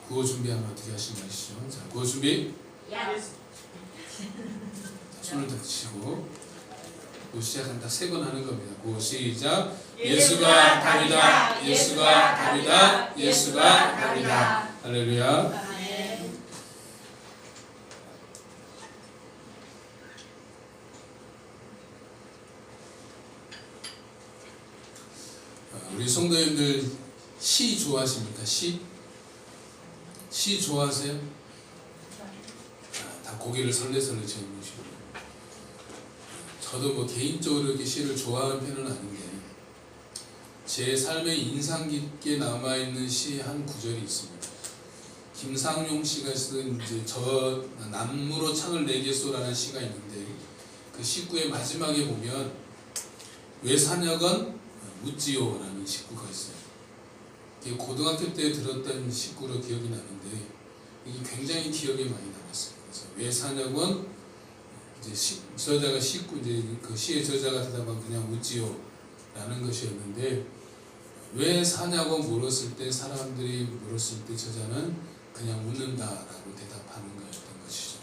구호 준비하면 어떻게 하시는 것이죠? 자, 구호 준비. 야. 자, 손을 닥치고 구호 시작한 딱 3번 하는 겁니다. 구호 시작. 예수가 답이다. 예수가 답이다. 예수가 답이다. 할렐루야. 우리 성도님들 시 좋아하십니까? 시 좋아하세요? 다 고개를 설레설레 지어보시고. 저도 뭐 개인적으로 이렇게 시를 좋아하는 편은 아닌데 제 삶에 인상 깊게 남아있는 시 한 구절이 있습니다. 김상용 씨가 쓴 이제 저 남무로 창을 내게 쏘라는 시가 있는데 그 시구의 마지막에 보면 왜 사냐건 묻지요라는 시구가 있어요. 이게 고등학교 때 들었던 시구로 기억이 나는데 이게 굉장히 기억에 많이 남았어요. 그래서 왜 사냐건 이제 저자가 시구 이제 그 시의 저자가 대답한 그냥 묻지요라는 것이었는데 왜 사냐고 물었을 때 사람들이 물었을 때 저자는 그냥 묻는다라고 대답하는 거였던 것이죠.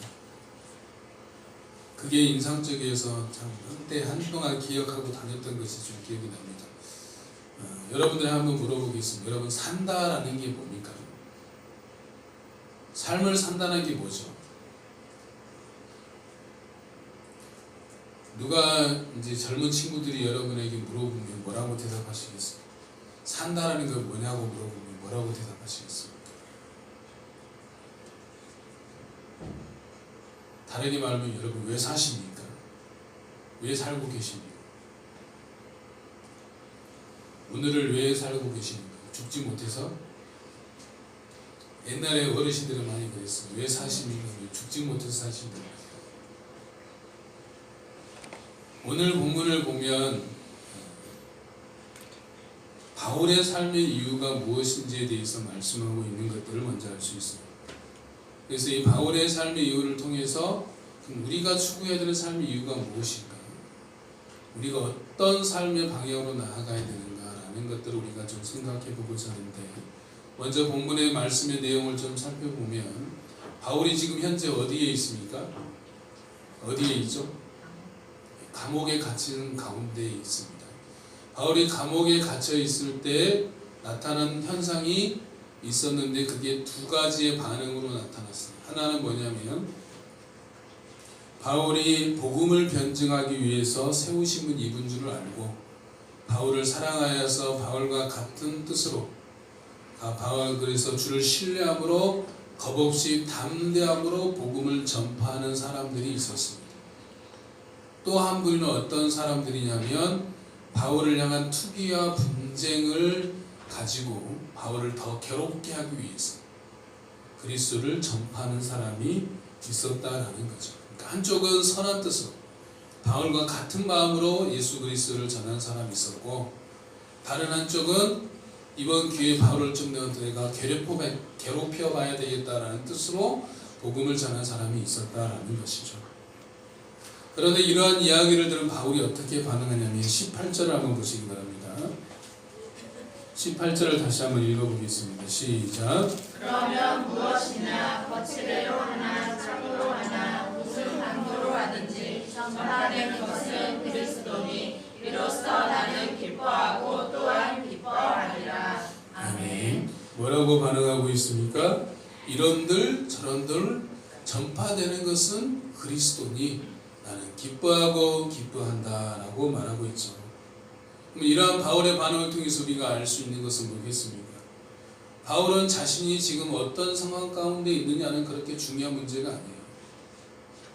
그게 인상적이어서 참 한때 한동안 기억하고 다녔던 것이 좀 기억이 납니다. 여러분들이 한번 물어보겠습니다. 여러분 산다라는 게 뭡니까? 삶을 산다는 게 뭐죠? 누가 이제 젊은 친구들이 여러분에게 물어보면 뭐라고 대답하시겠어요? 산다라는 게 뭐냐고 물어보면 뭐라고 대답하시겠습니까? 다르게 말하면 여러분 왜 사십니까? 왜 살고 계십니까? 오늘을 왜 살고 계십니까? 죽지 못해서? 옛날에 어르신들은 많이 그랬어요. 왜 사십니까? 왜 죽지 못해서 사십니까? 오늘 본문을 보면 바울의 삶의 이유가 무엇인지에 대해서 말씀하고 있는 것들을 먼저 알 수 있어요. 그래서 이 바울의 삶의 이유를 통해서 그럼 우리가 추구해야 되는 삶의 이유가 무엇인가? 우리가 어떤 삶의 방향으로 나아가야 되는가라는 것들을 우리가 좀 생각해 보고자 하는데 먼저 본문의 말씀의 내용을 좀 살펴보면 바울이 지금 현재 어디에 있습니까? 어디에 있죠? 감옥에 갇힌 가운데 있습니다. 바울이 감옥에 갇혀 있을 때 나타난 현상이 있었는데 그게 2가지의 반응으로 나타났어요. 하나는 뭐냐면 바울이 복음을 변증하기 위해서 세우심을 입은 줄을 알고 바울을 사랑하여서 바울과 같은 뜻으로 바울 그래서 주를 신뢰함으로 겁없이 담대함으로 복음을 전파하는 사람들이 있었습니다. 또 한 부류는 어떤 사람들이냐면 바울을 향한 투기와 분쟁을 가지고 바울을 더 괴롭게 하기 위해서 그리스도를 전파하는 사람이 있었다라는 거죠. 그러니까 한쪽은 선한 뜻으로 바울과 같은 마음으로 예수 그리스도를 전한 사람이 있었고 다른 한쪽은 이번 기회에 바울을 좀 내가 괴롭혀 봐야 되겠다라는 뜻으로 복음을 전한 사람이 있었다라는 것이죠. 그런데 이러한 이야기를 들은 바울이 어떻게 반응하냐면 18절을 한번 보시기 바랍니다. 18절을 다시 한번 읽어보겠습니다. 시작. 그러면 무엇이나 거칠애로 하나 참으로 하나 무슨 방도로 하든지 전파된 것은 그리스도니 이로써 나는 기뻐하고 또한 기뻐하리라. 아멘. 뭐라고 반응하고 있습니까? 이런들 저런들 전파되는 것은 그리스도니 나는 기뻐하고 기뻐한다라고 말하고 있죠. 그럼 이러한 바울의 반응을 통해서 우리가 알 수 있는 것은 뭐겠습니까? 바울은 자신이 지금 어떤 상황 가운데 있느냐는 그렇게 중요한 문제가 아니에요.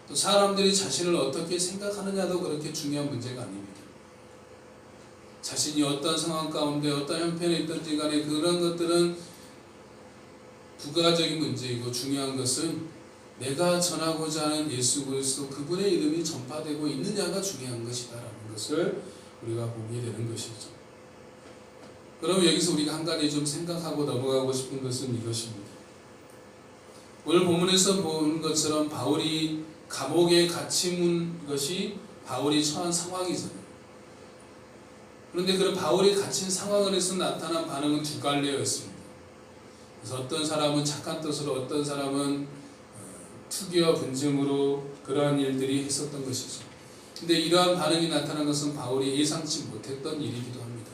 또 사람들이 자신을 어떻게 생각하느냐도 그렇게 중요한 문제가 아닙니다. 자신이 어떤 상황 가운데 어떤 형편에 있든지 간에 그런 것들은 부가적인 문제이고 중요한 것은 내가 전하고자 하는 예수 그리스도 그분의 이름이 전파되고 있느냐가 중요한 것이다라는 것을 우리가 보게 되는 것이죠. 그럼 여기서 우리가 한 가지 좀 생각하고 넘어가고 싶은 것은 이것입니다. 오늘 본문에서 보는 것처럼 바울이 감옥에 갇힌 것이 바울이 처한 상황이잖아요. 그런데 그런 바울이 갇힌 상황에서 나타난 반응은 2갈래였습니다. 그래서 어떤 사람은 착한 뜻으로, 어떤 사람은 투기와 분쟁으로 그러한 일들이 있었던 것이죠. 근데 이러한 반응이 나타난 것은 바울이 예상치 못했던 일이기도 합니다.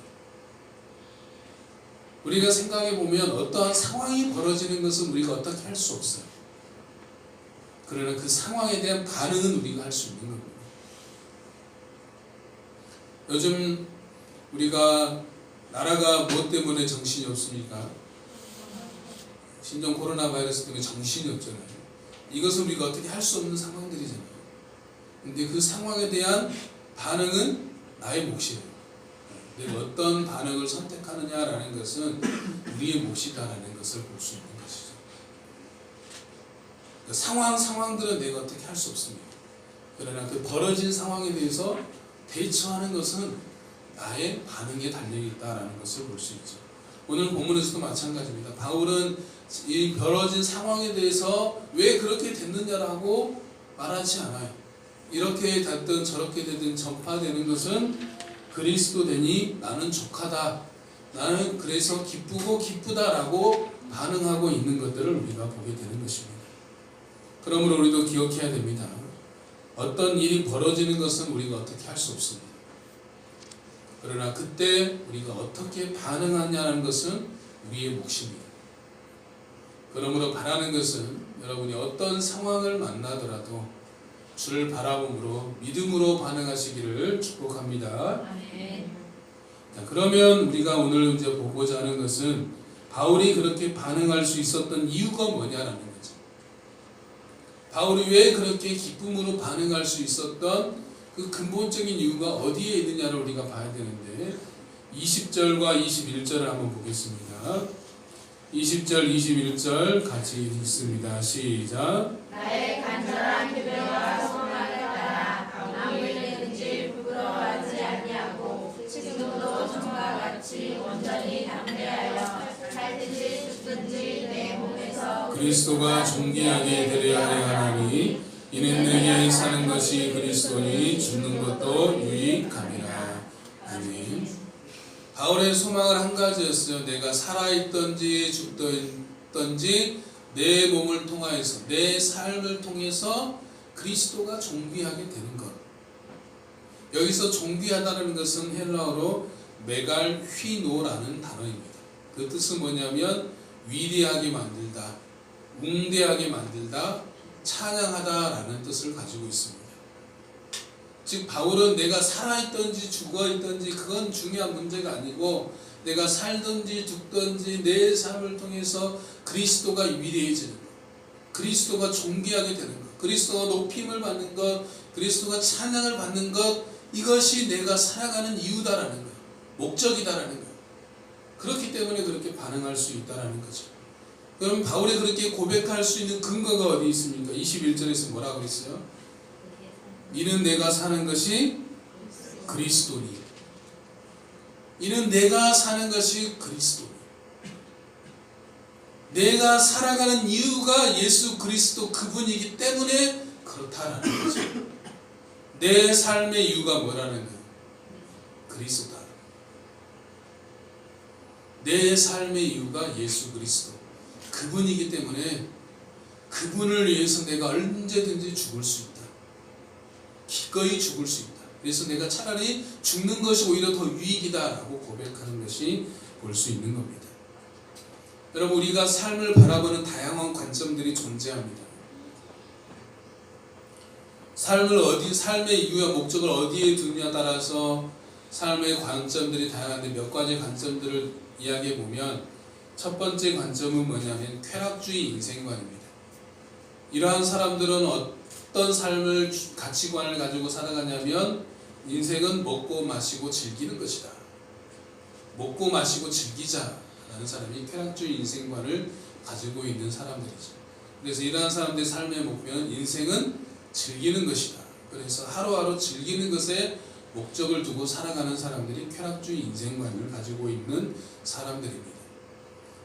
우리가 생각해 보면 어떠한 상황이 벌어지는 것은 우리가 어떻게 할 수 없어요. 그러나 그 상황에 대한 반응은 우리가 할 수 있는 겁니다. 요즘 우리가 나라가 무엇 때문에 정신이 없습니까? 신종 코로나 바이러스 때문에 정신이 없잖아요. 이것은 우리가 어떻게 할 수 없는 상황들이잖아요. 근데 그 상황에 대한 반응은 나의 몫이에요. 내가 어떤 반응을 선택하느냐라는 것은 우리의 몫이다라는 것을 볼 수 있는 것이죠. 상황들은 내가 어떻게 할 수 없습니다. 그러나 그 벌어진 상황에 대해서 대처하는 것은 나의 반응에 달려있다라는 것을 볼 수 있죠. 오늘 본문에서도 마찬가지입니다. 바울은 이 벌어진 상황에 대해서 왜 그렇게 됐느냐라고 말하지 않아요. 이렇게 됐든 저렇게 되든 전파되는 것은 그리스도 되니 나는 족하다. 나는 그래서 기쁘고 기쁘다라고 반응하고 있는 것들을 우리가 보게 되는 것입니다. 그러므로 우리도 기억해야 됩니다. 어떤 일이 벌어지는 것은 우리가 어떻게 할 수 없습니다. 그러나 그때 우리가 어떻게 반응하냐는 것은 우리의 몫입니다. 그러므로 바라는 것은 여러분이 어떤 상황을 만나더라도 주를 바라봄으로 믿음으로 반응하시기를 축복합니다. 자, 그러면 우리가 오늘 이제 보고자 하는 것은 바울이 그렇게 반응할 수 있었던 이유가 뭐냐라는 거죠. 바울이 왜 그렇게 기쁨으로 반응할 수 있었던 그 근본적인 이유가 어디에 있느냐를 우리가 봐야 되는데 20절과 21절을 한번 보겠습니다. 20절, 21절 같이 읽습니다. 시작. 나의 간절한 기도와 소망을 따라 아무 일든지 부끄러워하지 아니하고 지금도 전과 같이 온전히 담대하여 살든지 죽든지 내 몸에서 그리스도가 존귀하게 되려 하나니 이는 내게 사는 것이 그리스도니 죽는 것도 유익함이라. 아멘. 바울의 소망은 한 가지였어요. 내가 살아있든지 죽든지 내 몸을 통하여서 내 삶을 통해서 그리스도가 존귀하게 되는 것. 여기서 존귀하다는 것은 헬라어로 메갈휘노라는 단어입니다. 그 뜻은 뭐냐면 위대하게 만들다, 웅대하게 만들다, 찬양하다라는 뜻을 가지고 있습니다. 즉 바울은 내가 살아있든지 죽어있든지 그건 중요한 문제가 아니고 내가 살든지 죽든지 내 삶을 통해서 그리스도가 위대해지는 것, 그리스도가 존귀하게 되는 것, 그리스도가 높임을 받는 것, 그리스도가 찬양을 받는 것, 이것이 내가 살아가는 이유다라는 거예요. 목적이다라는 거예요. 그렇기 때문에 그렇게 반응할 수 있다라는 거죠. 그럼 바울이 그렇게 고백할 수 있는 근거가 어디 있습니까? 21절에서 뭐라고 그랬어요? 이는 내가 사는 것이 그리스도니. 이는 내가 사는 것이 그리스도니. 내가 살아가는 이유가 예수 그리스도 그분이기 때문에 그렇다라는 거죠. 내 삶의 이유가 뭐라는 거예요? 그리스도다. 내 삶의 이유가 예수 그리스도 그분이기 때문에 그분을 위해서 내가 언제든지 죽을 수 있다. 기꺼이 죽을 수 있다. 그래서 내가 차라리 죽는 것이 오히려 더 유익이다라고 고백하는 것이 볼 수 있는 겁니다. 여러분, 우리가 삶을 바라보는 다양한 관점들이 존재합니다. 삶의 이유와 목적을 어디에 두느냐에 따라서 삶의 관점들이 다양한데 몇 가지 관점들을 이야기해 보면 첫 번째 관점은 뭐냐면 쾌락주의 인생관입니다. 이러한 사람들은 어떤 삶을 가치관을 가지고 살아가냐면 인생은 먹고 마시고 즐기는 것이다. 먹고 마시고 즐기자라는 사람이 쾌락주의 인생관을 가지고 있는 사람들이죠. 그래서 이러한 사람들의 삶의 목표는 인생은 즐기는 것이다. 그래서 하루하루 즐기는 것에 목적을 두고 살아가는 사람들이 쾌락주의 인생관을 가지고 있는 사람들입니다.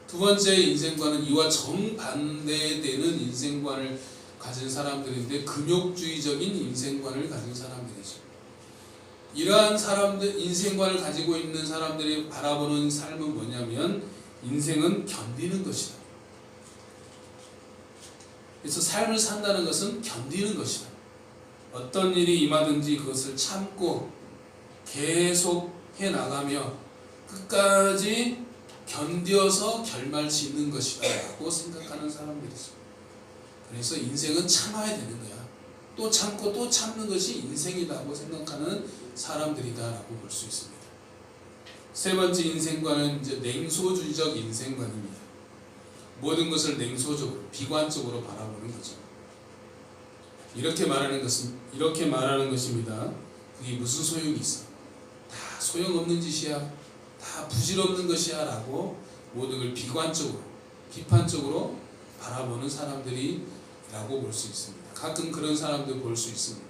두 번째 인생관은 이와 정반대되는 인생관을 가진 사람들인데 금욕주의적인 인생관을 가진 사람들이죠. 이러한 사람들, 인생관을 가지고 있는 사람들이 바라보는 삶은 뭐냐면 인생은 견디는 것이다. 그래서 삶을 산다는 것은 견디는 것이다. 어떤 일이 임하든지 그것을 참고 계속 해나가며 끝까지 견뎌서 결말 짓는 것이다 라고 생각하는 사람들이죠. 그래서 인생은 참아야 되는 거야. 또 참고 또 참는 것이 인생이라고 생각하는 사람들이다 라고 볼 수 있습니다. 세 번째 인생관은 이제 냉소주의적 인생관입니다. 모든 것을 냉소적으로, 비관적으로 바라보는 거죠. 이렇게 말하는 것입니다. 그게 무슨 소용이 있어? 다 소용없는 짓이야. 다 부질없는 것이야 라고 모든 걸 비관적으로, 비판적으로 바라보는 사람들이라고 볼 수 있습니다. 가끔 그런 사람들 볼 수 있습니다.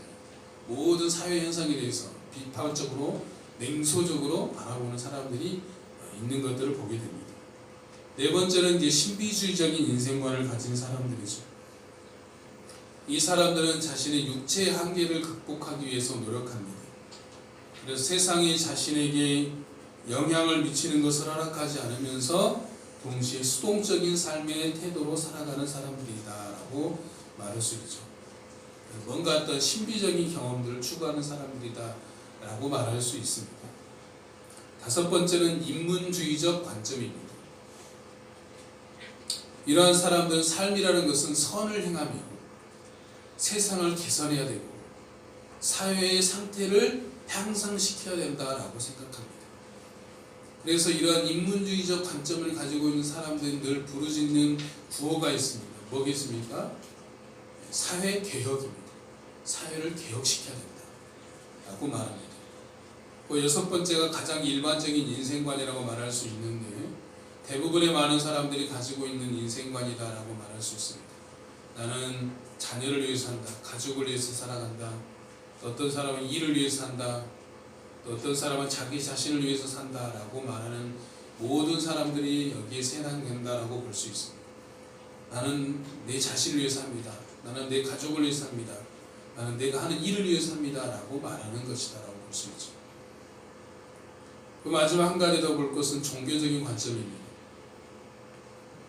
모든 사회 현상에 대해서 비판적으로, 냉소적으로 바라보는 사람들이 있는 것들을 보게 됩니다. 네 번째는 이제 신비주의적인 인생관을 가진 사람들이죠. 이 사람들은 자신의 육체의 한계를 극복하기 위해서 노력합니다. 그래서 세상이 자신에게 영향을 미치는 것을 허락하지 않으면서 동시에 수동적인 삶의 태도로 살아가는 사람들이다라고 말할 수 있죠. 뭔가 어떤 신비적인 경험들을 추구하는 사람들이다라고 말할 수 있습니다. 다섯 번째는 인문주의적 관점입니다. 이러한 사람들은 삶이라는 것은 선을 행하며 세상을 개선해야 되고 사회의 상태를 향상시켜야 된다라고 생각합니다. 그래서 이러한 인문주의적 관점을 가지고 있는 사람들은 늘 부르짖는 구호가 있습니다. 뭐겠습니까? 사회개혁입니다. 사회를 개혁시켜야 된다라고 말합니다. 그 여섯 번째가 가장 일반적인 인생관이라고 말할 수 있는데 대부분의 많은 사람들이 가지고 있는 인생관이다라고 말할 수 있습니다. 나는 자녀를 위해서 산다. 가족을 위해서 살아간다. 또 어떤 사람은 일을 위해서 산다. 또 어떤 사람은 자기 자신을 위해서 산다라고 말하는 모든 사람들이 여기에 해당된다라고 볼 수 있습니다. 나는 내 자신을 위해서 삽니다. 나는 내 가족을 위해서 삽니다. 나는 내가 하는 일을 위해서 삽니다 라고 말하는 것이다라고 볼 수 있죠. 그 마지막 한 가지 더 볼 것은 종교적인 관점입니다.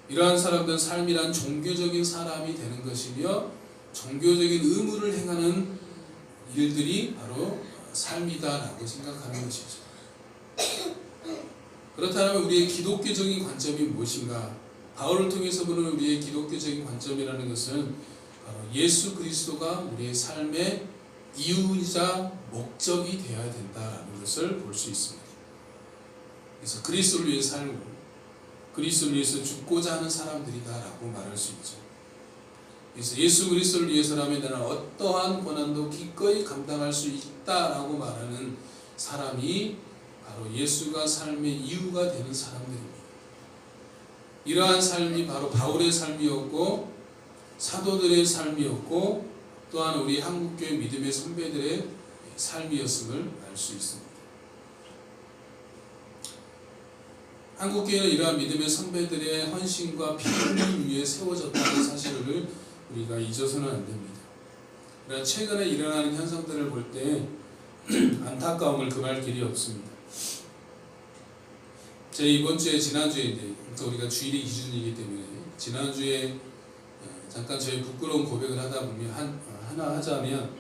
이러한 사람들은 삶이란 종교적인 사람이 되는 것이며 종교적인 의무를 행하는 일들이 바로 삶이다라고 생각하는 것이죠. 그렇다면 우리의 기독교적인 관점이 무엇인가? 바울을 통해서 보는 우리의 기독교적인 관점이라는 것은 바로 예수 그리스도가 우리의 삶의 이유이자 목적이 되어야 된다라는 것을 볼 수 있습니다. 그래서 그리스도를 위해 살고 그리스도를 위해서 죽고자 하는 사람들이다라고 말할 수 있죠. 그래서 예수 그리스도를 위해서라면 나는 어떠한 고난도 기꺼이 감당할 수 있다라고 말하는 사람이 바로 예수가 삶의 이유가 되는 사람들입니다. 이러한 삶이 바로 바울의 삶이었고 사도들의 삶이었고 또한 우리 한국교회 믿음의 선배들의 삶이었음을 알 수 있습니다. 한국교회는 이러한 믿음의 선배들의 헌신과 피흘림 위에 세워졌다는 사실을 우리가 잊어서는 안 됩니다. 그러나 최근에 일어나는 현상들을 볼 때 안타까움을 금할 길이 없습니다. 제 이번 주에 지난주에 이제 우리가 주일이 기준이기 때문에 지난주에 잠깐 저희 부끄러운 고백을 하다 보면 하나 하자면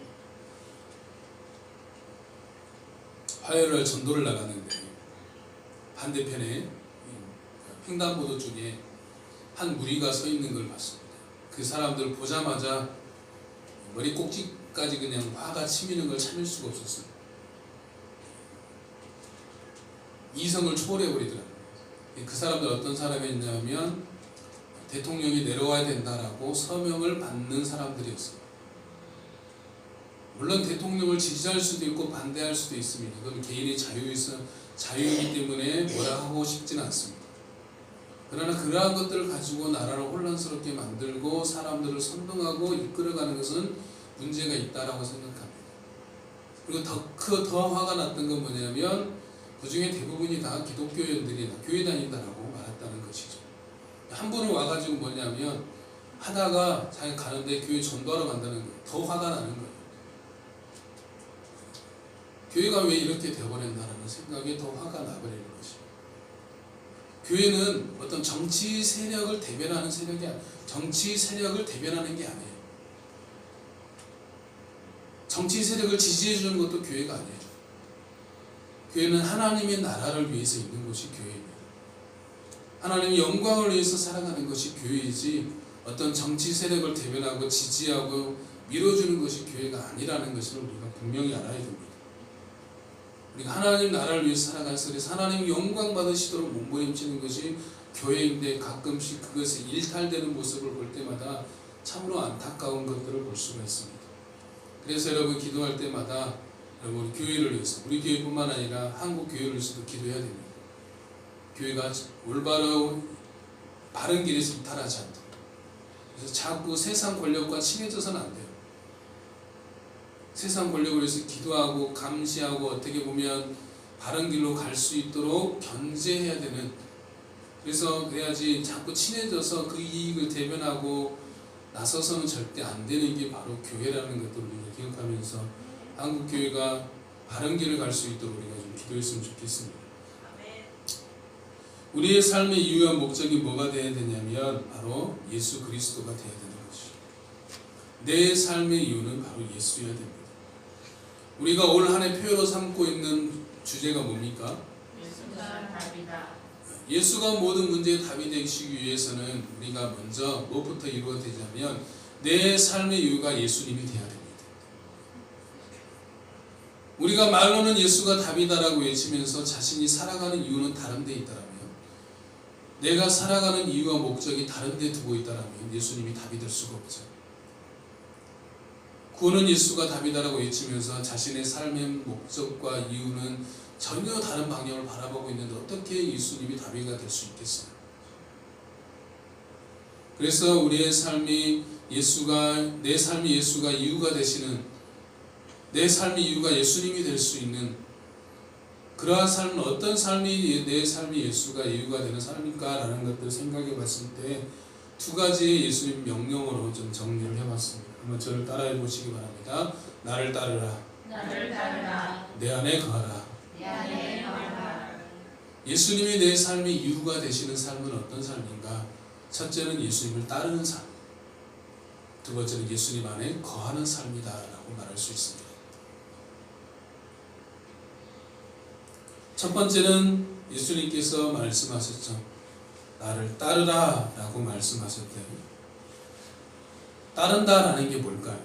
화요일날 전도를 나갔는데 반대편에 횡단보도 쪽에 한 무리가 서 있는 걸 봤습니다. 그 사람들 보자마자 머리 꼭지까지 그냥 화가 치미는 걸 참을 수가 없었어요. 이성을 초월해버리더라고요. 그 사람들 어떤 사람이었냐면 대통령이 내려와야 된다라고 서명을 받는 사람들이었어요. 물론 대통령을 지지할 수도 있고 반대할 수도 있습니다. 그건 개인의 자유이기 때문에 뭐라 하고 싶지는 않습니다. 그러나 그러한 것들을 가지고 나라를 혼란스럽게 만들고 사람들을 선동하고 이끌어가는 것은 문제가 있다라고 생각합니다. 그리고 더 화가 났던 건 뭐냐면 그 중에 대부분이 다 기독교인들이나 교회 다닌다라고 말했다는 것이죠. 한 분은 와가지고 뭐냐면 하다가 자기 가는데 교회 전도하러 간다는 거예요. 더 화가 나는 거예요. 교회가 왜 이렇게 되어버렸나라는 생각에 더 화가 나버리는 것이죠. 교회는 어떤 정치 세력을 대변하는 세력이 아니에요. 정치 세력을 대변하는 게 아니에요. 정치 세력을 지지해 주는 것도 교회가 아니에요. 교회는 하나님의 나라를 위해서 있는 것이 교회입니다. 하나님의 영광을 위해서 살아가는 것이 교회이지 어떤 정치 세력을 대변하고 지지하고 밀어주는 것이 교회가 아니라는 것을 우리가 분명히 알아야 됩니다. 우리가 하나님 나라를 위해서 살아가서 그래서 하나님 영광 받으시도록 몸부림치는 것이 교회인데 가끔씩 그것이 일탈되는 모습을 볼 때마다 참으로 안타까운 것들을 볼 수가 있습니다. 그래서 여러분 기도할 때마다 여러분 우리 교회를 위해서 우리 교회뿐만 아니라 한국 교회를 위해서도 기도해야 됩니다. 교회가 올바로 바른 길에서 이탈하지 않도록. 그래서 자꾸 세상 권력과 친해져서는 안 돼요. 세상 권력을 위해서 기도하고 감시하고 어떻게 보면 바른 길로 갈 수 있도록 견제해야 되는, 그래서 그래야지 자꾸 친해져서 그 이익을 대변하고 나서서는 절대 안 되는 게 바로 교회라는 것들을 우리가 기억하면서 한국 교회가 바른 길을 갈 수 있도록 우리가 좀 기도했으면 좋겠습니다. 우리의 삶의 이유와 목적이 뭐가 되어야 되냐면 바로 예수 그리스도가 되어야 되는 것이죠. 내 삶의 이유는 바로 예수여야 됩니다. 우리가 올 한 해 표로 삼고 있는 주제가 뭡니까? 예수가 답이다. 예수가 모든 문제의 답이 되시기 위해서는 우리가 먼저 무엇부터 이루어야 되냐면 내 삶의 이유가 예수님이 되어야 됩니다. 우리가 말로는 예수가 답이다라고 외치면서 자신이 살아가는 이유는 다른 데 있다라면, 내가 살아가는 이유와 목적이 다른 데 두고 있다라면 예수님이 답이 될 수가 없죠. 구원은 예수가 답이다라고 외치면서 자신의 삶의 목적과 이유는 전혀 다른 방향을 바라보고 있는데 어떻게 예수님이 답이가 될 수 있겠어요? 그래서 우리의 삶이 내 삶이 예수가 이유가 되시는, 내 삶의 이유가 예수님이 될 수 있는 그러한 삶은 어떤 삶이 내 삶이 예수가 이유가 되는 삶일까? 라는 것들을 생각해 봤을 때 두 가지의 예수님 명령으로 좀 정리를 해봤습니다. 한번 저를 따라해 보시기 바랍니다. 나를 따르라. 나를 따르라. 내 안에 거하라. 내 안에 거하라. 예수님이 내 삶의 이유가 되시는 삶은 어떤 삶인가? 첫째는 예수님을 따르는 삶, 두 번째는 예수님 안에 거하는 삶이다 라고 말할 수 있습니다. 첫 번째는 예수님께서 말씀하셨죠. 나를 따르라 라고 말씀하셨대요. 따른다라는 게 뭘까요?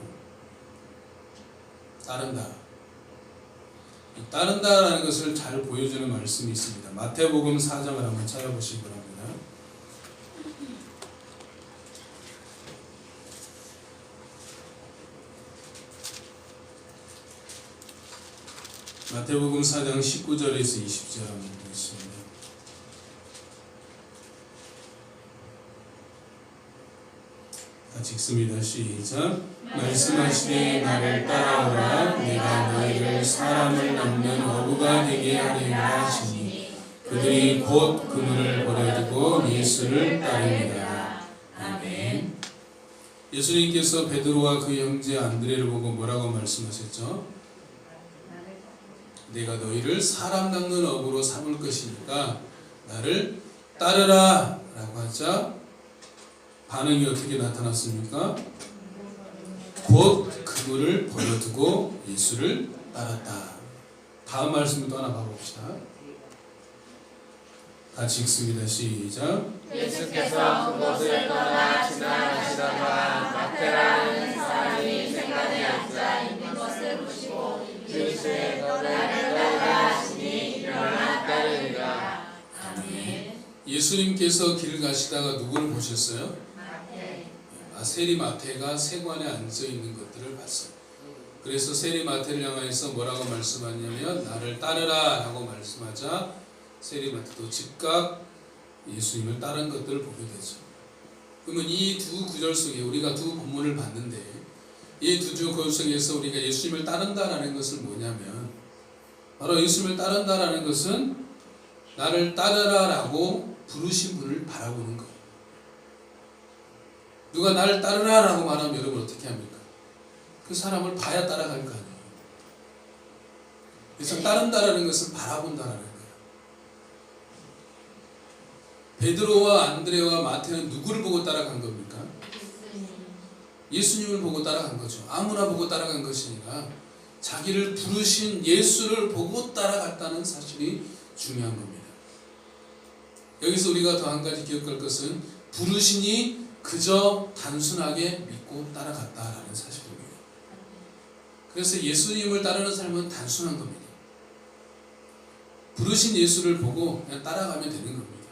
따른다라는 것을 잘 보여주는 말씀이 있습니다. 마태복음 4장을 한번 찾아보시기 바랍니다. 마태복음 4장 19절에서 20절 한번 보겠습니다. 같이 읽습니다. 시작. 말씀하시되 나를 따라오라. 내가 너희를 사람을 넘는 어부가 되게 하리라 하시니 그들이 곧 그물을 버려두고 예수를 따릅니다. 아멘. 예수님께서 베드로와 그 형제 안드레를 보고 뭐라고 말씀하셨죠? 내가 너희를 사람 낚는 어부로 삼을 것이니까 나를 따르라 라고 하자 반응이 어떻게 나타났습니까? 곧 그물을 버려두고 예수를 따랐다. 다음 말씀을 또 하나 봐봅시다. 같이 읽습니다. 시작. 예수께서 그곳을 떠나 지나가시다가 마태라는 사람이 생간에 앉아 있는 것을 보시고 예수의 나를 따르라 하시니 일어나 따르니라. 아멘. 예수님께서 길 가시다가 누구를 보셨어요? 마태. 세리 마태가 세관에 앉아 있는 것들을 봤어요. 그래서 세리 마태를 향해서 뭐라고 말씀하냐면 나를 따르라 라고 말씀하자 세리 마태도 즉각 예수님을 따른 것들을 보게 되죠. 그러면 이 두 구절 속에 우리가 두 본문을 봤는데 이 두 구절 속에서 우리가 예수님을 따른다라는 것은 뭐냐면 바로 예수님을 따른다라는 것은 나를 따르라라고 부르신 분을 바라보는 거예요. 누가 나를 따르라라고 말하면 여러분 어떻게 합니까? 그 사람을 봐야 따라갈 거 아니에요. 그래서 따른다라는 것은 바라본다라는 거예요. 베드로와 안드레와 마태는 누구를 보고 따라간 겁니까? 예수님을 보고 따라간 거죠. 아무나 보고 따라간 것이 아니라 자기를 부르신 예수를 보고 따라갔다는 사실이 중요한 겁니다. 여기서 우리가 더 한 가지 기억할 것은 부르시니 그저 단순하게 믿고 따라갔다라는 사실입니다. 그래서 예수님을 따르는 삶은 단순한 겁니다. 부르신 예수를 보고 그냥 따라가면 되는 겁니다.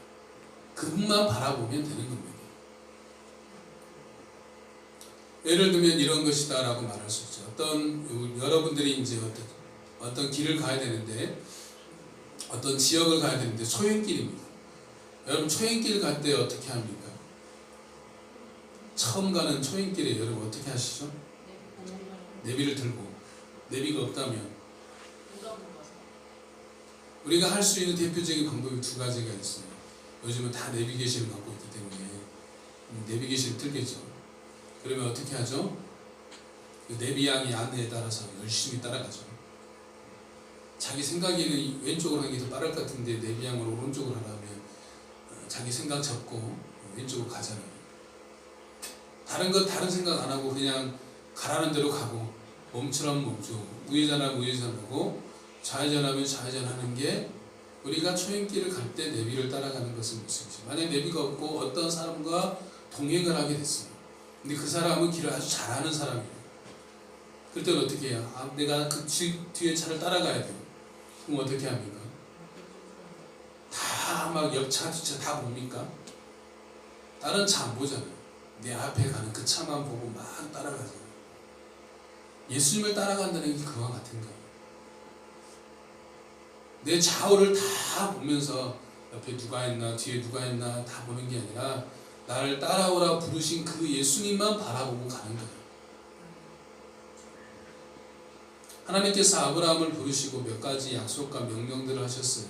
그분만 바라보면 되는 겁니다. 예를 들면 이런 것이다 라고 말할 수 있죠. 여러분들이 이제 어떤 길을 가야 되는데, 어떤 지역을 가야 되는데 초행길입니다. 여러분 초행길 갈 때 어떻게 합니까? 처음 가는 초행길에 여러분 어떻게 하시죠? 내비를 들고, 내비가 없다면 우리가 할 수 있는 대표적인 방법이 두 가지가 있어요. 요즘은 다 내비게이션을 갖고 있기 때문에 내비게이션을 틀겠죠. 그러면 어떻게 하죠? 그 내비양이 안내에 따라서 열심히 따라가죠. 자기 생각에는 왼쪽으로 가는 게 더 빠를 것 같은데 내비양을 오른쪽으로 하라면 자기 생각 접고 왼쪽으로 가잖아요. 다른 생각 안 하고 그냥 가라는 대로 가고, 멈추라면 멈추고, 우회전하면 우회전하고, 좌회전하면 좌회전하는 게 우리가 초행길을 갈 때 내비를 따라가는 것은 모습이죠. 만약 내비가 없고 어떤 사람과 동행을 하게 됐어요. 근데 그 사람은 길을 아주 잘하는 사람이에요. 그럴 때는 어떻게 해요? 내가 그 뒤에 차를 따라가야 돼요. 그럼 어떻게 합니까? 다 막 옆차 뒤차 다 봅니까? 다른 차 안 보잖아요. 내 앞에 가는 그 차만 보고 막 따라가잖아요. 예수님을 따라간다는 게 그와 같은 거예요. 내 좌우를 다 보면서 옆에 누가 있나 뒤에 누가 있나 다 보는 게 아니라 나를 따라오라 부르신 그 예수님만 바라보고 가는 거예요. 하나님께서 아브라함을 부르시고 몇 가지 약속과 명령들을 하셨어요.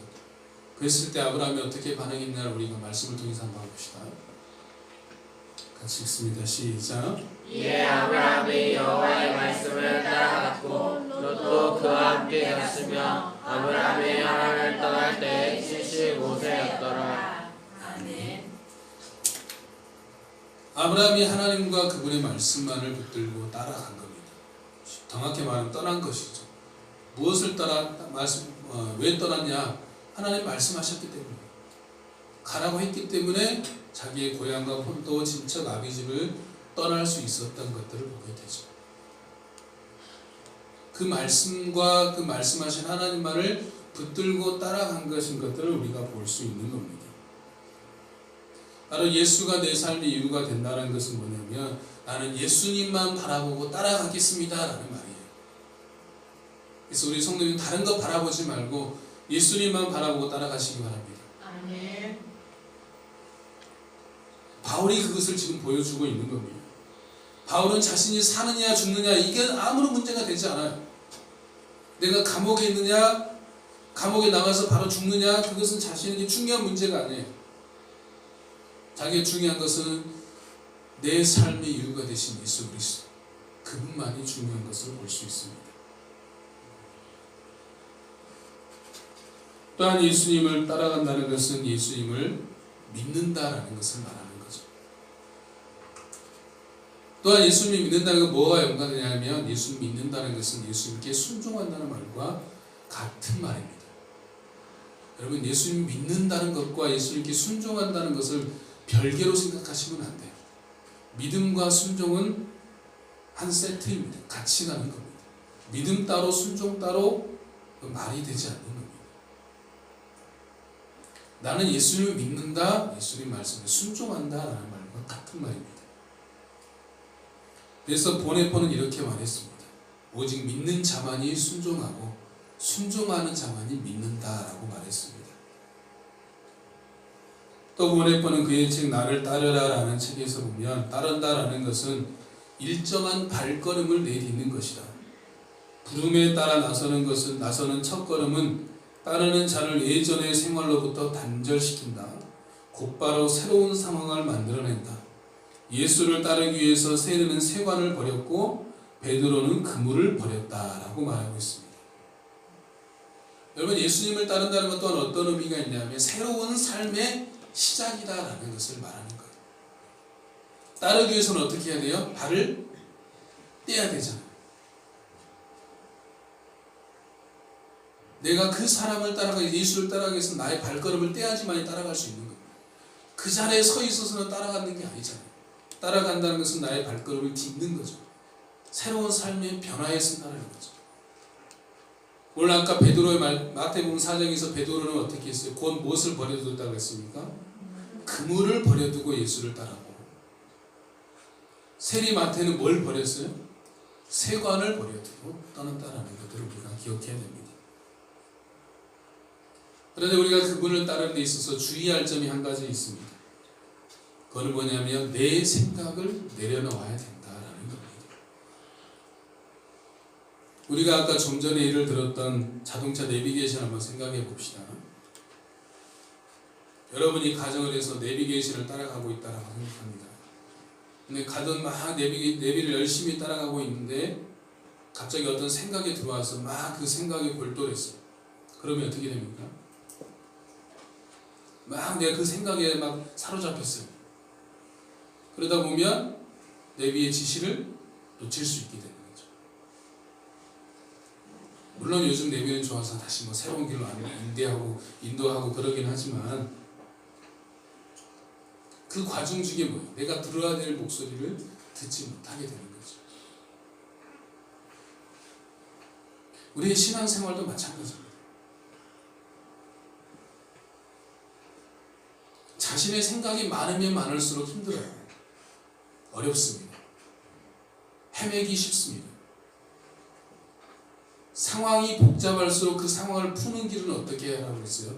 그랬을 때 아브라함이 어떻게 반응했나를 우리가 말씀을 통해서 한번 봅시다. 같이 읽습니다. 시작. 이에 아브라함이 여호와의 말씀을 따라갔고 롯도 그와 함께 갔으며 아브라함이 하란을 떠날 때 75세였더라. 아멘. 아브라함이 하나님과 그분의 말씀만을 붙들고 따라간 겁니다. 정확히 말하면 떠난 것이죠. 무엇을 왜 떠났냐? 하나님 말씀하셨기 때문에, 가라고 했기 때문에 자기의 고향과 본토 친척 아비집을 떠날 수 있었던 것들을 보게 되죠. 그 말씀과 그 말씀하신 하나님만을 붙들고 따라간 것들을 우리가 볼 수 있는 겁니다. 바로 예수가 내 삶의 이유가 된다는 것은 뭐냐면, 나는 예수님만 바라보고 따라가겠습니다 라는 말이에요. 그래서 우리 성도님 다른 거 바라보지 말고 예수님만 바라보고 따라가시기 바랍니다. 아멘. 바울이 그것을 지금 보여주고 있는 겁니다. 바울은 자신이 사느냐 죽느냐 이게 아무런 문제가 되지 않아요. 내가 감옥에 있느냐, 감옥에 나가서 바로 죽느냐, 그것은 자신에게 중요한 문제가 아니에요. 자기가 중요한 것은 내 삶의 이유가 되신 예수 그리스도, 그분만이 중요한 것을 볼 수 있습니다. 또한 예수님을 따라간다는 것은 예수님을 믿는다라는 것을 말하는 거죠. 또한 예수님을 믿는다는 건 뭐가 연관되냐면, 예수님 믿는다는 것은 예수님께 순종한다는 말과 같은 말입니다. 여러분, 예수님 믿는다는 것과 예수님께 순종한다는 것을 별개로 생각하시면 안 돼요. 믿음과 순종은 한 세트입니다. 같이 가는 겁니다. 믿음 따로 순종 따로 말이 되지 않는 겁니다. 나는 예수님을 믿는다, 예수님 말씀에 순종한다라는 말과 같은 말입니다. 그래서 보네포는 이렇게 말했습니다. 오직 믿는 자만이 순종하고 순종하는 자만이 믿는다라고 말했습니다. 또 보네포는 그의 책 나를 따르라라는 책에서 보면, 따른다라는 것은 일정한 발걸음을 내딛는 것이다. 부름에 따라 나서는 첫걸음은 따르는 자를 예전의 생활로부터 단절시킨다. 곧바로 새로운 상황을 만들어낸다. 예수를 따르기 위해서 세르는 세관을 버렸고 베드로는 그물을 버렸다라고 말하고 있습니다. 여러분, 예수님을 따른다는 것 또한 어떤 의미가 있냐면 새로운 삶의 시작이다라는 것을 말하는 거예요. 따르기 위해서는 어떻게 해야 돼요? 발을 떼야 되잖아요. 내가 그 사람을 예수를 따라가기 위해서 나의 발걸음을 떼야지만이 따라갈 수 있는 거예요. 그 자리에 서 있어서는 따라가는 게 아니잖아요. 따라간다는 것은 나의 발걸음을 딛는 거죠. 새로운 삶의 변화에 쓴다는 거죠. 오늘 아까 베드로의 마태복음 4장에서 베드로는 어떻게 했어요? 곧 무엇을 버려두었다고 했습니까? 그물을 버려두고 예수를 따라고. 세리 마태는 뭘 버렸어요? 세관을 버려두고 떠났다라는 것들을 우리가 기억해야 됩니다. 그런데 우리가 그분을 따르는 데 있어서 주의할 점이 한 가지 있습니다. 그건 뭐냐면 내 생각을 내려놓아야 된다라는 겁니다. 우리가 아까 좀 전에 예를 들었던 자동차 내비게이션 한번 생각해 봅시다. 여러분이 가정을 해서 내비게이션을 따라가고 있다라고 생각합니다. 근데 가던 막 내비를 열심히 따라가고 있는데 갑자기 어떤 생각이 들어와서 막 그 생각에 골똘했어요. 그러면 어떻게 됩니까? 막 내가 그 생각에 막 사로잡혔어요. 그러다 보면 내비의 지시를 놓칠 수 있게 되는 거죠. 물론 요즘 내비는 좋아서 다시 뭐 새로운 길로 인도하고 그러긴 하지만 그 과정 중에 뭐예요? 내가 들어야 될 목소리를 듣지 못하게 되는 거죠. 우리의 신앙생활도 마찬가지입니다. 자신의 생각이 많으면 많을수록 힘들어요. 어렵습니다. 헤매기 쉽습니다. 상황이 복잡할수록 그 상황을 푸는 길은 어떻게 하라고 했어요?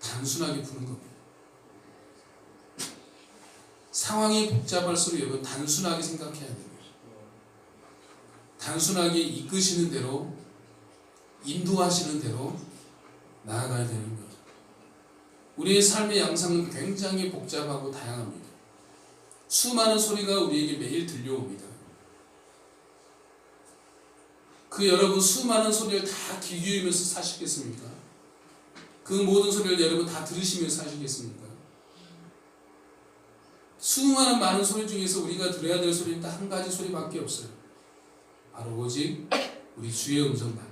단순하게 푸는 겁니다. 상황이 복잡할수록 여러분 단순하게 생각해야 됩니다. 단순하게 이끄시는 대로 인도하시는 대로 나아가야 되는 거예요. 우리의 삶의 양상은 굉장히 복잡하고 다양합니다. 수많은 소리가 우리에게 매일 들려옵니다. 그 여러분 수많은 소리를 다 귀 기울이면서 사시겠습니까? 그 모든 소리를 여러분 다 들으시면서 사시겠습니까? 수많은 많은 소리 중에서 우리가 들어야 될 소리는 딱 한 가지 소리밖에 없어요. 바로 오직 우리 주의 음성만,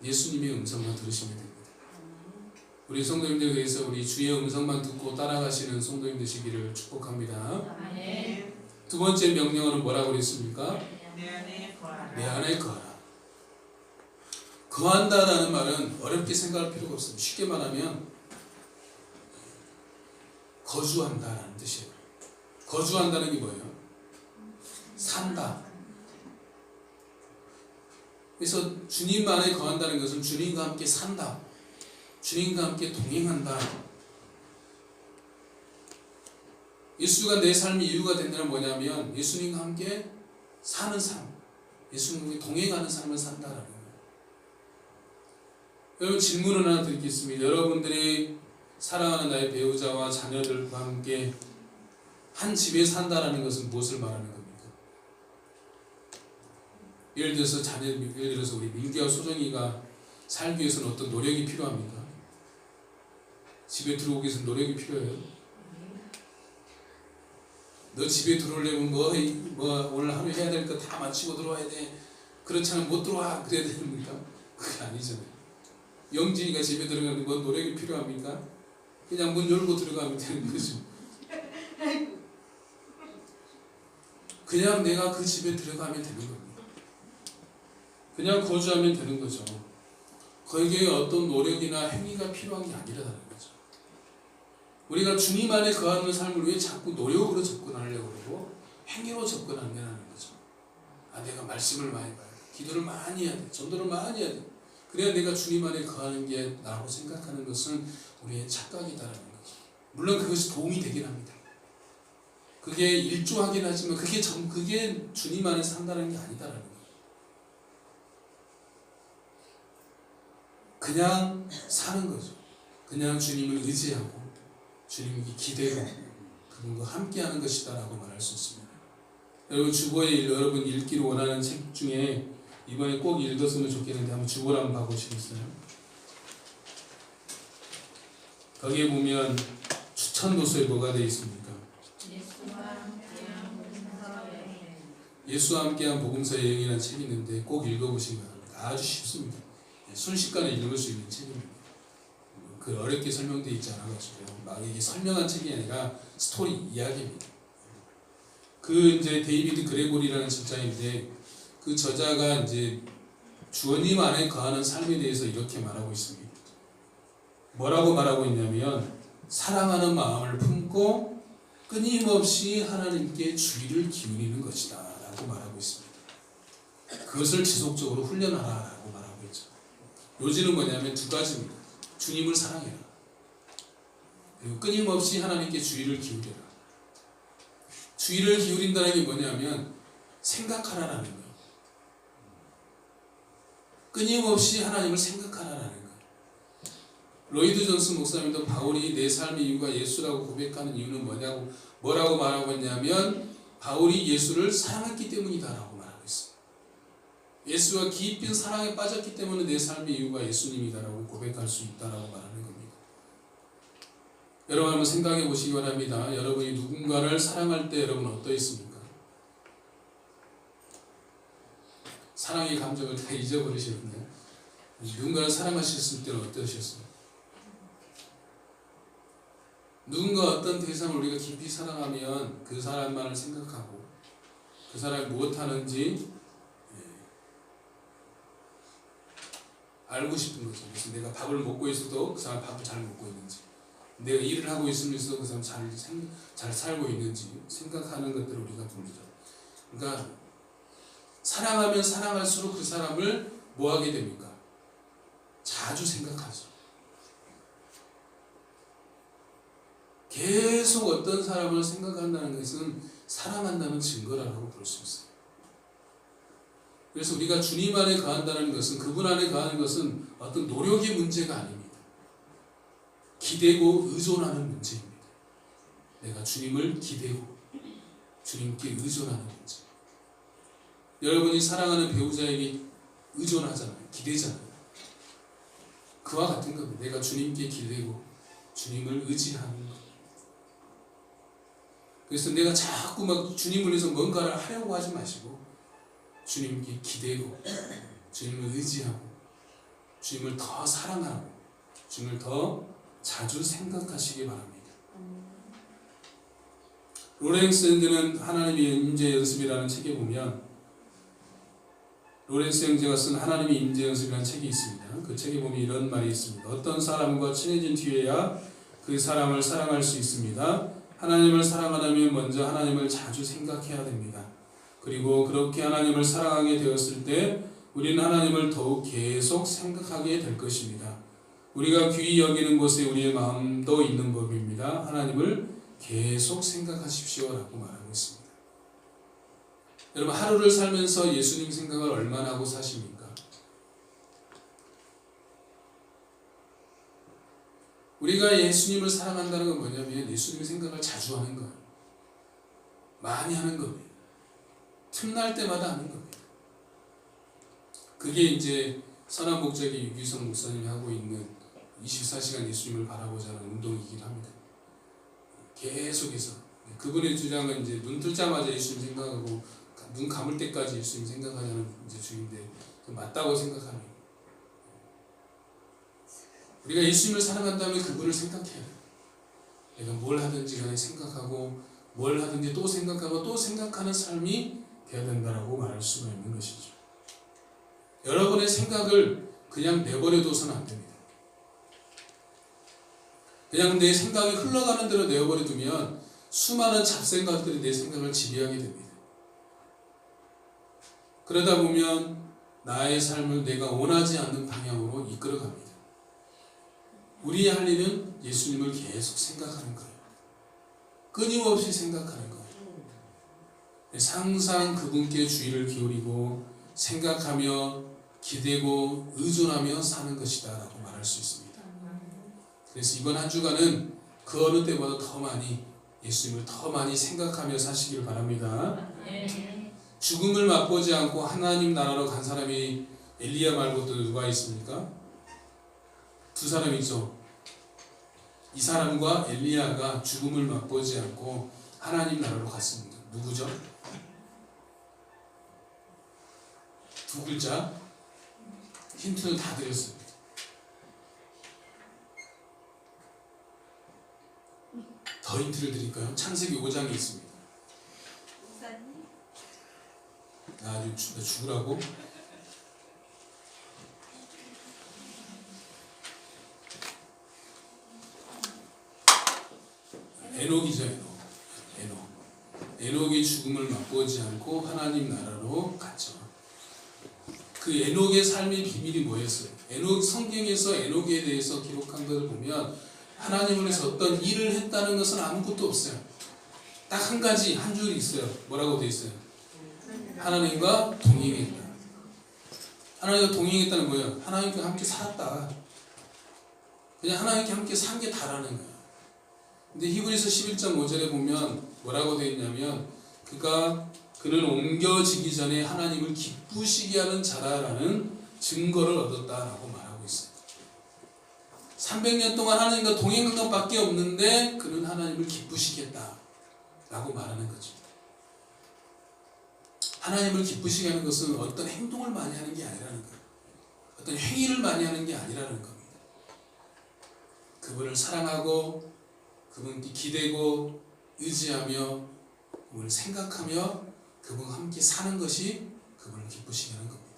예수님의 음성만 들으시면 됩니다. 우리 성도님들 그래서 우리 주의 음성만 듣고 따라가시는 성도님 되시기를 축복합니다. 두 번째 명령어는 뭐라고 그랬습니까? 내 안에 거하라. 거한다라는 말은 어렵게 생각할 필요가 없습니다. 쉽게 말하면 거주한다라는 뜻이에요. 거주한다는 게 뭐예요? 산다. 그래서 주님 안에 거한다는 것은 주님과 함께 산다. 주님과 함께 동행한다. 예수가 내 삶의 이유가 된다는 뭐냐면 예수님과 함께 사는 삶, 예수님과 동행하는 삶을 산다라는 거예요. 여러분 질문을 하나 드리겠습니다. 여러분들이 사랑하는 나의 배우자와 자녀들과 함께 한 집에 산다라는 것은 무엇을 말하는 겁니까? 예를 들어서 우리 민기와 소정이가 살기 위해서는 어떤 노력이 필요합니까? 집에 들어오기 위해서 노력이 필요해요. 너 집에 들어오려면 뭐 오늘 하루 해야 될 거 다 마치고 들어와야 돼. 그렇지 않으면 못 들어와. 그래야 됩니까? 그게 아니잖아요. 영진이가 집에 들어가는데 뭐 노력이 필요합니까? 그냥 문 열고 들어가면 되는 거죠. 그냥 내가 그 집에 들어가면 되는 겁니다. 그냥 거주하면 되는 거죠. 거기에 어떤 노력이나 행위가 필요한 게 아니라는 거죠. 우리가 주님 안에 거하는 삶을 왜 자꾸 노력으로 접근하려고 그러고 행위로 접근하냐는 거죠. 내가 말씀을 많이 봐야 돼. 기도를 많이 해야 돼. 전도를 많이 해야 돼. 그래야 내가 주님 안에 거하는 게 나라고 생각하는 것은 우리의 착각이다라는 거죠. 물론 그것이 도움이 되긴 합니다. 그게 일조하긴 하지만 그게 주님 안에 산다는 게 아니다라는 거예요. 그냥 사는 거죠. 그냥 주님을 의지하고 주님께 기대고 그분과 함께하는 것이다라고 말할 수 있습니다. 여러분 주보에 여러분 읽기를 원하는 책 중에 이번에 꼭 읽었으면 좋겠는데 한번 주보를 한번 봐보시겠어요? 거기에 보면 천도서에 뭐가 되어 있습니까? 예수와 함께한 복음서 여행이라는 책이 있는데 꼭 읽어보시기 바랍니다. 아주 쉽습니다. 순식간에 읽을 수 있는 책입니다. 그 어렵게 설명되어 있지 않아가지고 막 이게 설명한 책이 아니라 스토리 이야기입니다. 그 이제 데이비드 그레고리라는 저자인데 그 저자가 이제 주님 안에 거하는 삶에 대해서 이렇게 말하고 있습니다. 뭐라고 말하고 있냐면 사랑하는 마음을 품고 끊임없이 하나님께 주의를 기울이는 것이다 라고 말하고 있습니다. 그것을 지속적으로 훈련하라 라고 말하고 있죠. 요지는 뭐냐면 두 가지입니다. 주님을 사랑해라. 그리고 끊임없이 하나님께 주의를 기울여라. 주의를 기울인다는 게 뭐냐면 생각하라라는 거예요. 끊임없이 하나님을 생각하라라는 거예요. 로이드 존스 목사님도 바울이 내 삶의 이유가 예수라고 고백하는 이유는 뭐라고 말하고 있냐면 바울이 예수를 사랑했기 때문이다라고 말하고 있어요. 예수와 깊은 사랑에 빠졌기 때문에 내 삶의 이유가 예수님이다라고 고백할 수 있다라고 말하는 겁니다. 여러분 한번 생각해 보시기 바랍니다. 여러분이 누군가를 사랑할 때 여러분 어떠했습니까? 사랑의 감정을 다 잊어버리시는데 누군가를 사랑하셨을 때는 어떠셨어요? 누군가 어떤 대상을 우리가 깊이 사랑하면 그 사람만을 생각하고 그 사람이 무엇하는지 알고 싶은 거죠. 그래서 내가 밥을 먹고 있어도 그 사람 밥을 잘 먹고 있는지, 내가 일을 하고 있으면서 그 사람 잘 살고 있는지 생각하는 것들을 우리가 부르죠. 그러니까 사랑하면 사랑할수록 그 사람을 뭐 하게 됩니까? 자주 생각하죠. 계속 어떤 사람을 생각한다는 것은 사랑한다는 증거라고 볼 수 있어요. 그래서 우리가 주님 안에 거한다는 것은, 그분 안에 거하는 것은 어떤 노력의 문제가 아닙니다. 기대고 의존하는 문제입니다. 내가 주님을 기대고 주님께 의존하는 문제. 여러분이 사랑하는 배우자에게 의존하잖아요. 기대잖아요. 그와 같은 겁니다. 내가 주님께 기대고 주님을 의지하는 것. 그래서 내가 자꾸 막 주님을 위해서 뭔가를 하려고 하지 마시고 주님께 기대고 주님을 의지하고 주님을 더 사랑하고 주님을 더 자주 생각하시기 바랍니다. 로렌스 형제는 하나님의 임재 연습이라는 책에 보면 로렌스 형제가 쓴 하나님의 임재 연습이라는 책이 있습니다. 그 책에 보면 이런 말이 있습니다. 어떤 사람과 친해진 뒤에야 그 사람을 사랑할 수 있습니다. 하나님을 사랑하려면 먼저 하나님을 자주 생각해야 됩니다. 그리고 그렇게 하나님을 사랑하게 되었을 때 우리는 하나님을 더욱 계속 생각하게 될 것입니다. 우리가 귀히 여기는 곳에 우리의 마음도 있는 법입니다. 하나님을 계속 생각하십시오 라고 말하고 있습니다. 여러분 하루를 살면서 예수님 생각을 얼마나 하고 사십니까? 우리가 예수님을 사랑한다는 건 뭐냐면 예수님 생각을 자주 하는 거예요. 많이 하는 겁니다. 틈날 때마다 하는 겁니다. 그게 이제 선한 목적의 유기성 목사님이 하고 있는 24시간 예수님을 바라보자 하는 운동이긴 합니다. 계속해서 그분의 주장은 이제 눈 뜨자마자 예수님 생각하고 눈 감을 때까지 예수님 생각하자는 이제 주인데 맞다고 생각합니다. 우리가 예수님을 사랑한다면 그분을 생각해야 돼요. 내가 뭘 하든지 간에 생각하고 뭘 하든지 또 생각하고 또 생각하는 삶이 되어야 된다고 말할 수가 있는 것이죠. 여러분의 생각을 그냥 내버려둬서는 안 됩니다. 그냥 내 생각이 흘러가는 대로 내버려두면 수많은 잡생각들이 내 생각을 지배하게 됩니다. 그러다 보면 나의 삶을 내가 원하지 않는 방향으로 이끌어갑니다. 우리의 할 일은 예수님을 계속 생각하는 거예요. 끊임없이 생각하는 거예요. 항상 그분께 주의를 기울이고 생각하며 기대고 의존하며 사는 것이다 라고 말할 수 있습니다. 그래서 이번 한 주간은 그 어느 때보다 더 많이 예수님을 더 많이 생각하며 사시길 바랍니다. 죽음을 맛보지 않고 하나님 나라로 간 사람이 엘리야 말고 또 누가 있습니까? 두 사람이죠. 이 사람과 엘리야가 죽음을 맛보지 않고 하나님 나라로 갔습니다. 누구죠? 두 글자. 힌트는 다 드렸습니다. 더 힌트를 드릴까요? 창세기 5장에 있습니다. 나 죽으라고? 에녹이죠. 에녹이 죽음을 맛보지 않고 하나님 나라로 갔죠. 그 에녹의 삶의 비밀이 뭐였어요? 에녹 성경에서 에녹에 대해서 기록한 것을 보면 하나님을 위해서 어떤 일을 했다는 것은 아무것도 없어요. 딱 한 가지 한 줄이 있어요. 뭐라고 되어 있어요? 하나님과 동행했다. 하나님과 동행했다는 뭐예요? 하나님과 함께 살았다. 그냥 하나님과 함께 산 게 다라는 거예요. 근데 히브리서 11장 5절에 보면 뭐라고 되어 있냐면 그는 옮겨지기 전에 하나님을 기쁘시게 하는 자라라는 증거를 얻었다라고 말하고 있어요. 300년 동안 하나님과 동행한 것밖에 없는데 그는 하나님을 기쁘시게 했다라고 말하는 거죠. 하나님을 기쁘시게 하는 것은 어떤 행동을 많이 하는 게 아니라는 거예요. 어떤 행위를 많이 하는 게 아니라는 겁니다. 그분을 사랑하고 그분께 기대고 의지하며 그분을 생각하며 그분과 함께 사는 것이 그분을 기쁘시게 하는 겁니다.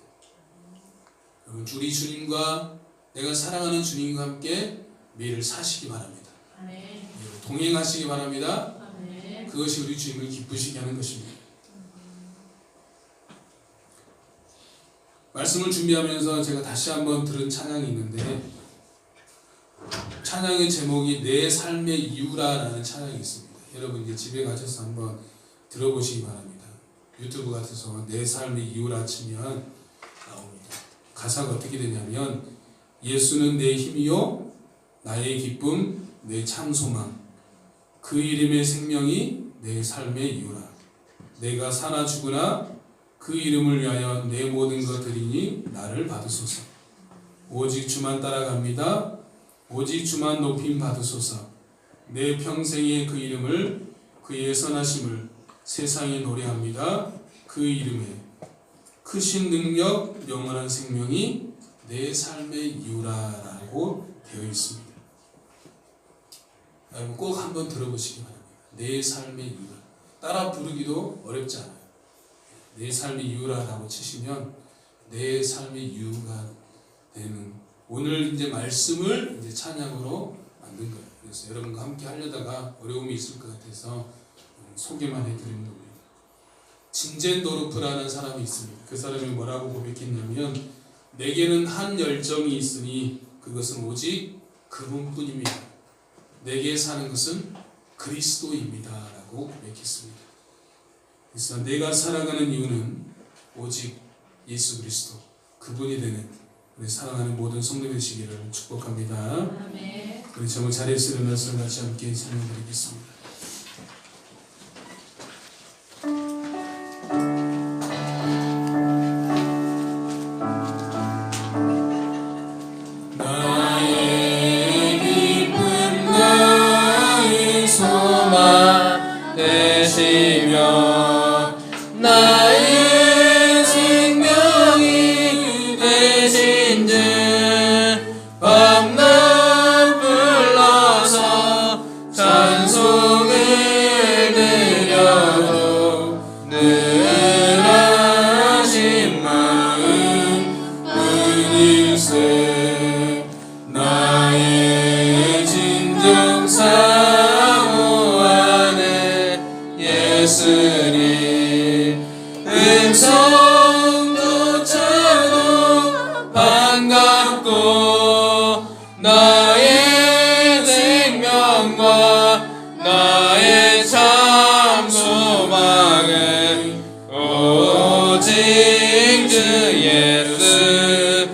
여러분, 우리 주님과 내가 사랑하는 주님과 함께 매일 사시기 바랍니다. 아멘. 동행하시기 바랍니다. 아멘. 그것이 우리 주님을 기쁘시게 하는 것입니다. 말씀을 준비하면서 제가 다시 한번 들은 찬양이 있는데 찬양의 제목이 내 삶의 이유라라는 찬양이 있습니다. 여러분 이제 집에 가셔서 한번 들어보시기 바랍니다. 유튜브 같아서 내 삶의 이유라 치면 나옵니다. 가사가 어떻게 되냐면 예수는 내 힘이요 나의 기쁨 내 참 소망 그 이름의 생명이 내 삶의 이유라 내가 사나 죽으나 그 이름을 위하여 내 모든 것 드리니 나를 받으소서 오직 주만 따라갑니다. 오직 주만 높임 받으소서 내 평생의 그 이름을 그의 선하심을 세상에 노래합니다. 그 이름에 크신 능력 영원한 생명이 내 삶의 이유라라고 되어 있습니다. 여러분 꼭 한번 들어보시기 바랍니다. 내 삶의 이유라 따라 부르기도 어렵지 않아요. 내 삶의 이유라라고 치시면 내 삶의 이유가 되는 오늘 이제 말씀을 이제 찬양으로 만든 거예요. 그래서 여러분과 함께 하려다가 어려움이 있을 것 같아서 소개만 해드리는 거예요. 진젠도르프라는 사람이 있습니다. 그 사람이 뭐라고 고백했냐면 내게는 한 열정이 있으니 그것은 오직 그분뿐입니다. 내게 사는 것은 그리스도입니다. 라고 고백했습니다. 그래서 내가 살아가는 이유는 오직 예수 그리스도 그분이 되는 우리 사랑하는 모든 성도 되시기를 축복합니다. 아멘. 우리 정말 자리에서 일어나서 같이 함께 찬양드리겠습니다. 나의 기쁨 나의 소망 되시며 나의 생명이 되신 주 밤낮 불러서 찬송을 드려도 늘 하신 마음 뿐일세 나의 진정 사모하는 예수님 음성조차도 반갑고 나의 생명과 나의 참 소망은 오직 주 예수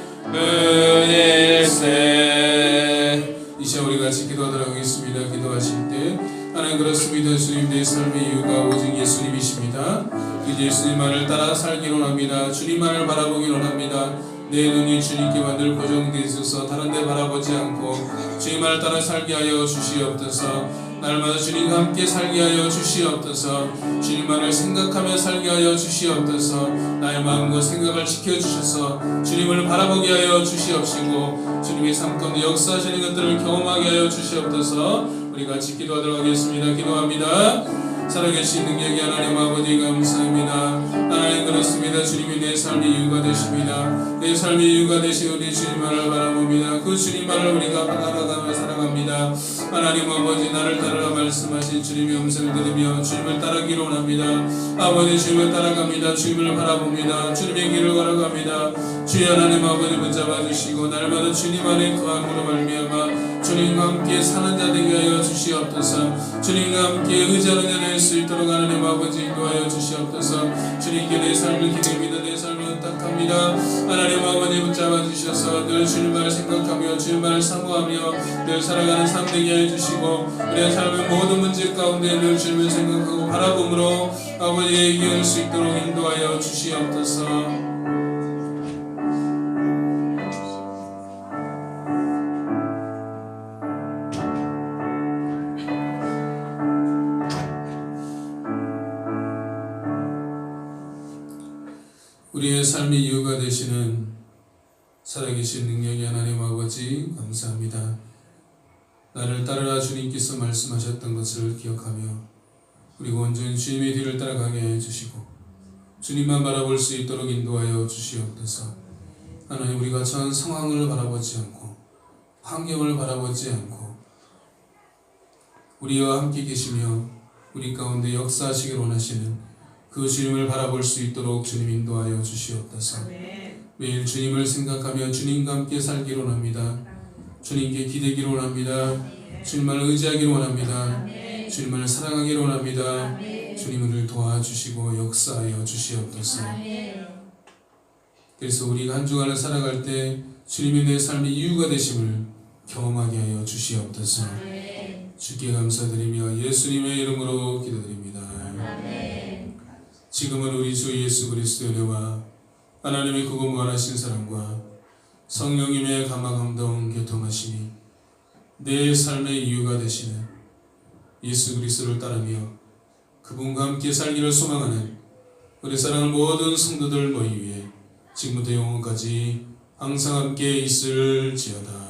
뿐일세. 이 시간 우리 같이 기도하도록 하겠습니다. 기도하실 때 하나님 그렇습니다. 주님 내 삶의 이유가 오직 예수님이십니다. 그 예수님만을 따라 살기를 원합니다. 주님만을 바라보기를 원합니다. 내 눈이 주님께만 늘 고정되어 있어서 다른 데 바라보지 않고 주님만을 따라 살게 하여 주시옵소서. 날마다 주님과 함께 살게 하여 주시옵소서. 주님만을 생각하며 살게 하여 주시옵소서. 나의 마음과 생각을 지켜주셔서 주님을 바라보게 하여 주시옵시고 주님의 삶 가운데 역사하시는 것들을 경험하게 하여 주시옵소서. 우리 같이 기도하도록 하겠습니다. 기도합니다. 살아계신 능력이 하나님 아버지 감사합니다. 하나님 그렇습니다. 주님이 내 삶의 이유가 되십니다. 내 삶의 이유가 되신 우리 주님만을 바라봅니다. 그 주님만을 우리가 따라가며 살아갑니다. 하나님 아버지 나를 따르라 말씀하신 주님의 음성을 들으며 주님을 따르기로 원합니다. 아버지 주님을 따라갑니다. 주님을 바라봅니다. 주님의 길을 걸어갑니다. 주여 하나님 아버지 붙잡아 주시고 날마다 주님 안에 거함으로 말미암아 주님과 함께 사는 자 되게 하여 주시옵소서. 주님과 함께 의지하는 자 될 수 있도록 하나님 아버지 인도하여 주시옵소서. 주님께 내 삶을 기대합니다. 내 삶을 의탁합니다. 하나님 아버지 붙잡아 주셔서 늘 주님만을 생각하며 주님만을 사모하며 늘 살아가는 삶 되게 하여 주시고 우리의 삶의 모든 문제 가운데 늘 주님을 생각하고 바라봄으로 아버지의 이길 수 있도록 인도하여 주시옵소서. 우리의 삶의 이유가 되시는 살아계신 능력이 하나님 아버지 감사합니다. 나를 따르라 주님께서 말씀하셨던 것을 기억하며 그리고 온전히 주님의 뒤를 따라가게 해주시고 주님만 바라볼 수 있도록 인도하여 주시옵소서. 하나님 우리가 처한 상황을 바라보지 않고 환경을 바라보지 않고 우리와 함께 계시며 우리 가운데 역사하시길 원하시는 그 주님을 바라볼 수 있도록 주님 인도하여 주시옵소서. 매일 주님을 생각하며 주님과 함께 살기를 원합니다. 주님께 기대기를 원합니다. 주님만을 의지하기를 원합니다. 주님만을 사랑하기를 원합니다. 주님을 도와주시고 역사하여 주시옵소서. 그래서 우리가 한 주간을 살아갈 때 주님이 내 삶의 이유가 되심을 경험하게 하여 주시옵소서. 주께 감사드리며 예수님의 이름으로 기도드립니다. 지금은 우리 주 예수 그리스도의 은혜와 하나님의 크고 무한하신 사랑과 성령님의 감화감동 교통하심이 내 삶의 이유가 되시는 예수 그리스도를 따르며 그분과 함께 살기를 소망하는 우리 사랑하는 모든 성도들 모임 위에 지금부터 영원까지 항상 함께 있을지어다.